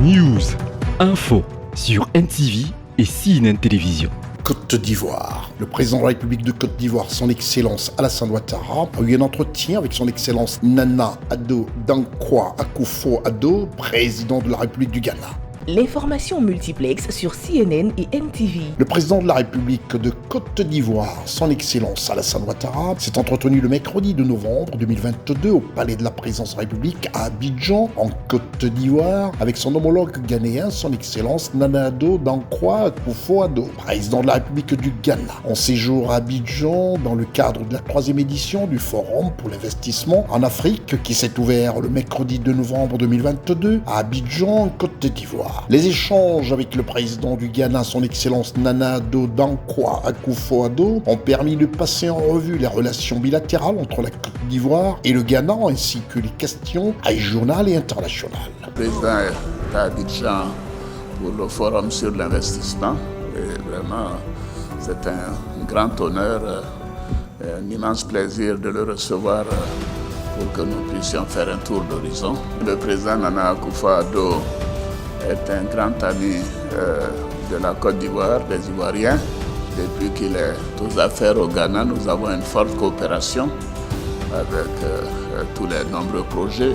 News, info sur NTV et CNN Télévision. Côte d'Ivoire. Le président de la République de Côte d'Ivoire, son Excellence Alassane Ouattara, a eu un entretien avec son Excellence Nana Addo Dankwa Akufo-Addo, président de la République du Ghana. L'information multiplexe sur CNN et NTV. Le président de la République de Côte d'Ivoire, son Excellence Alassane Ouattara, s'est entretenu le mercredi de novembre 2022 au Palais de la Présidence de la République à Abidjan, en Côte d'Ivoire, avec son homologue ghanéen, son Excellence Nana Addo Dankwa Akufo-Addo, président de la République du Ghana. En séjour à Abidjan, dans le cadre de la 3e édition du Forum pour l'investissement en Afrique, qui s'est ouvert le mercredi 2 novembre 2022 à Abidjan, Côte d'Ivoire. Les échanges avec le président du Ghana, son Excellence Nana Addo Dankwa Akufo-Addo, ont permis de passer en revue les relations bilatérales entre la Côte d'Ivoire et le Ghana, ainsi que les questions régionales et internationales. Le président est à Abidjan pour le Forum sur l'investissement et vraiment c'est un grand honneur et un immense plaisir de le recevoir pour que nous puissions faire un tour d'horizon. Le président Nana Akufo-Addo est un grand ami de la Côte d'Ivoire, des Ivoiriens. Depuis qu'il est aux affaires au Ghana, nous avons une forte coopération avec tous les nombreux projets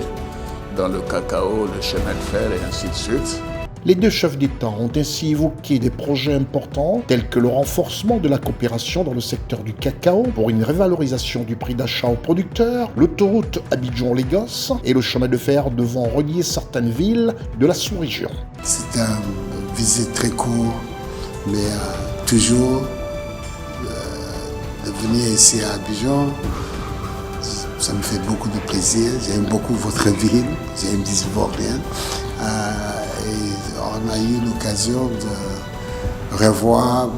dans le cacao, le chemin de fer et ainsi de suite. Les deux chefs d'État ont ainsi évoqué des projets importants tels que le renforcement de la coopération dans le secteur du cacao pour une révalorisation du prix d'achat aux producteurs, l'autoroute Abidjan-Lagos et le chemin de fer devant relier certaines villes de la sous-région. C'est une visite très courte, mais toujours de venir ici à Abidjan, ça me fait beaucoup de plaisir. J'aime beaucoup votre ville, j'aime des Ivoiriens. Et on a eu l'occasion de revoir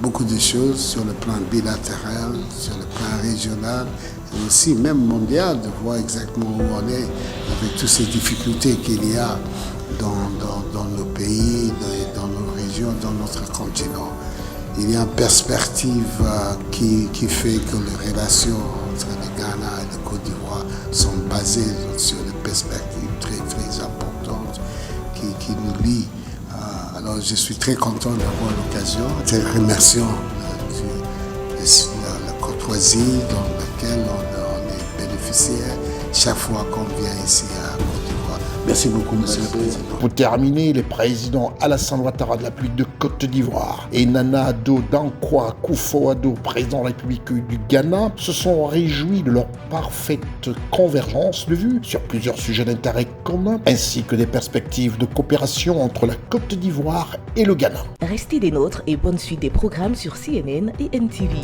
beaucoup de choses sur le plan bilatéral, sur le plan régional et aussi même mondial, de voir exactement où on est avec toutes ces difficultés qu'il y a dans nos pays, dans nos régions, dans notre continent. Il y a une perspective qui fait que les relations entre le Ghana et la Côte d'Ivoire sont basées sur des perspectives très très importantes qui nous lient. Alors je suis très content d'avoir l'occasion. Très remerciant de la courtoisie dans laquelle on est bénéficiaire chaque fois qu'on vient ici à Côte d'Ivoire. Merci beaucoup, Monsieur le Président. Pour terminer, les présidents Alassane Ouattara de la République de Côte d'Ivoire et Nana Addo Dankwa Akufo-Addo, président de la République du Ghana, se sont réjouis de leur parfaite convergence de vues sur plusieurs sujets d'intérêt commun, ainsi que des perspectives de coopération entre la Côte d'Ivoire et le Ghana. Restez des nôtres et bonne suite des programmes sur CNN et NTV.